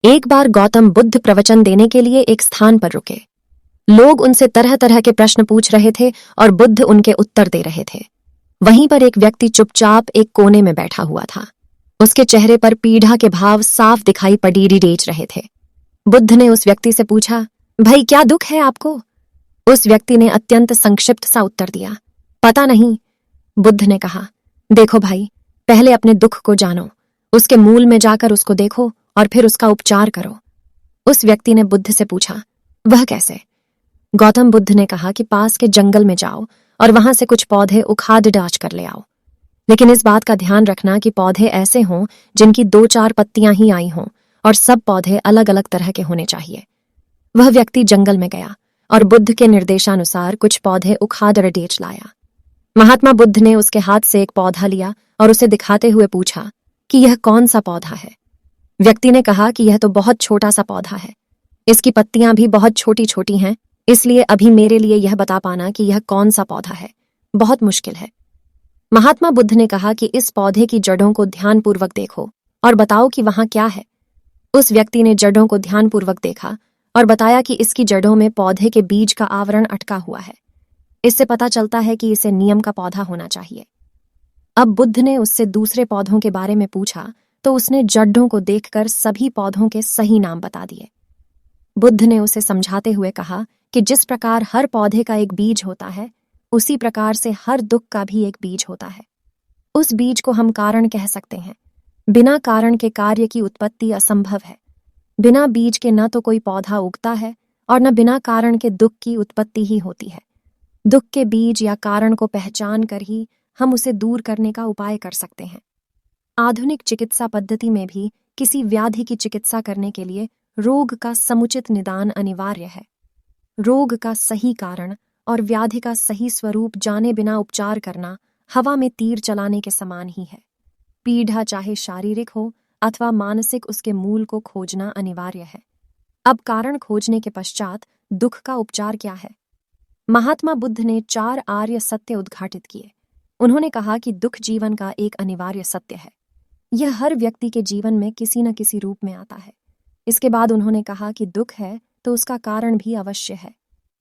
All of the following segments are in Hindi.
एक बार गौतम बुद्ध प्रवचन देने के लिए एक स्थान पर रुके। लोग उनसे तरह तरह के प्रश्न पूछ रहे थे और बुद्ध उनके उत्तर दे रहे थे। वहीं पर एक व्यक्ति चुपचाप एक कोने में बैठा हुआ था। उसके चेहरे पर पीड़ा के भाव साफ दिखाई पड़ी रेच रहे थे। बुद्ध ने उस व्यक्ति से पूछा, भाई क्या दुख है आपको? उस व्यक्ति ने अत्यंत संक्षिप्त सा उत्तर दिया, पता नहीं। बुद्ध ने कहा, देखो भाई, पहले अपने दुख को जानो, उसके मूल में जाकर उसको देखो और फिर उसका उपचार करो। उस व्यक्ति ने बुद्ध से पूछा, वह कैसे? गौतम बुद्ध ने कहा कि पास के जंगल में जाओ और वहां से कुछ पौधे उखाड़ डाच कर ले आओ, लेकिन इस बात का ध्यान रखना कि पौधे ऐसे हों जिनकी 2-4 पत्तियां ही आई हों और सब पौधे अलग अलग तरह के होने चाहिए। वह व्यक्ति जंगल में गया और बुद्ध के निर्देशानुसार कुछ पौधे उखाड़ डेच लाया। महात्मा बुद्ध ने उसके हाथ से एक पौधा लिया और उसे दिखाते हुए पूछा कि यह कौन सा पौधा है? व्यक्ति ने कहा कि यह तो बहुत छोटा सा पौधा है, इसकी पत्तियां भी बहुत छोटी छोटी हैं, इसलिए अभी मेरे लिए यह बता पाना कि यह कौन सा पौधा है बहुत मुश्किल है। महात्मा बुद्ध ने कहा कि इस पौधे की जड़ों को ध्यानपूर्वक देखो और बताओ कि वहां क्या है। उस व्यक्ति ने जड़ों को ध्यानपूर्वक देखा और बताया कि इसकी जड़ों में पौधे के बीज का आवरण अटका हुआ है। इससे पता चलता है कि इसे नियम का पौधा होना चाहिए। अब बुद्ध ने उससे दूसरे पौधों के बारे में पूछा तो उसने जड़ों को देखकर सभी पौधों के सही नाम बता दिए। बुद्ध ने उसे समझाते हुए कहा कि जिस प्रकार हर पौधे का एक बीज होता है, उसी प्रकार से हर दुख का भी एक बीज होता है। उस बीज को हम कारण कह सकते हैं। बिना कारण के कार्य की उत्पत्ति असंभव है। बिना बीज के न तो कोई पौधा उगता है और न बिना कारण के दुख की उत्पत्ति ही होती है। दुख के बीज या कारण को पहचान कर ही हम उसे दूर करने का उपाय कर सकते हैं। आधुनिक चिकित्सा पद्धति में भी किसी व्याधि की चिकित्सा करने के लिए रोग का समुचित निदान अनिवार्य है। रोग का सही कारण और व्याधि का सही स्वरूप जाने बिना उपचार करना हवा में तीर चलाने के समान ही है। पीड़ा चाहे शारीरिक हो अथवा मानसिक, उसके मूल को खोजना अनिवार्य है। अब कारण खोजने के पश्चात दुख का उपचार क्या है? महात्मा बुद्ध ने 4 आर्य सत्य उद्घाटित किए। उन्होंने कहा कि दुख जीवन का एक अनिवार्य सत्य है। यह हर व्यक्ति के जीवन में किसी न किसी रूप में आता है। इसके बाद उन्होंने कहा कि दुख है तो उसका कारण भी अवश्य है।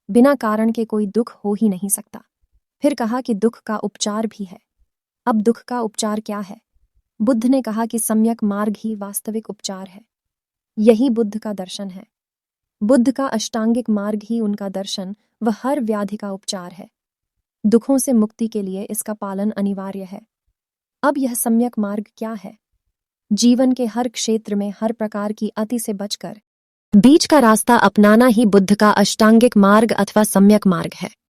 बिना कारण के कोई दुख हो ही नहीं सकता। फिर कहा कि दुख का उपचार भी है। अब दुख का उपचार क्या है? बुद्ध ने कहा कि सम्यक मार्ग ही वास्तविक उपचार है। यही बुद्ध का दर्शन है। बुद्ध का अष्टांगिक मार्ग ही उनका दर्शन व हर व्याधि का उपचार है। दुखों से मुक्ति के लिए इसका पालन अनिवार्य है। अब यह सम्यक मार्ग क्या है? जीवन के हर क्षेत्र में हर प्रकार की अति से बचकर बीच का रास्ता अपनाना ही बुद्ध का अष्टांगिक मार्ग अथवा सम्यक मार्ग है।